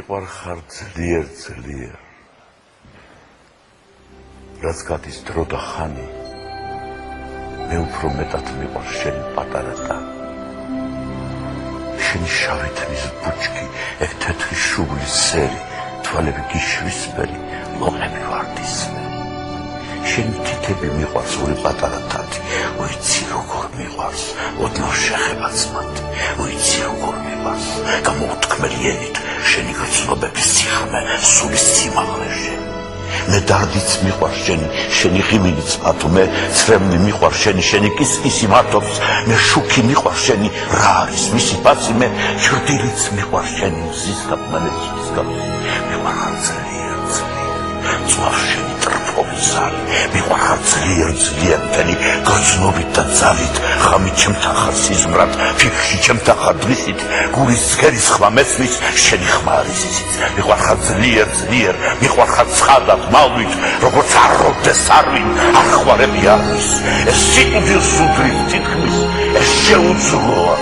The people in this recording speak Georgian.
მიყვარხარ ძლიერ რაც გადის დრო და ხანი მე უფრო მეტად მიყვარს შენი პატარა და შენი შავი თმის ბუჩქი ეგ თეთრი შუბლის სერი თვალები გიშვისფერი ლომები ვარდისფერი შენი თითები მიყვარს ორი პატარა თათი ვიცი როგორ მიყვარს ოდნავ შეხებაც მათ ვიცი როგორ მიყვარს გამოუთქმელიანით შენი გრძნობების სიხმე სულის სიმაღლეში მე დარდიც მიყვარს შენი ღიმინიც მათო მე ცრემლი მიყვარს შენი კისკისი მათობს მე შუქი მიყვარს შენი რა არის მისი პაცი მე ჭრდილიც მიყვარს შენი მზის გაბმანეთის გამო მიყვარხარ ძლიერ ძვავს შენი ტრფობისარი მიყვარხარ ძლიერ მთელი გრძნობით და ძალით ხამით ჩემთახარ სიზმრად ფიქში ჩემთახარ დღისით გულის ცქერის ხმა მესმის შენი ხმა არის ისიც მიყვარხარ ძლიერ მიყვარხარ ცხადად მალვით როგორც არ როდეს არვინ არ ხვარები არის ეს სიკვდილს უდრის თითქმის ეს შეუძლოა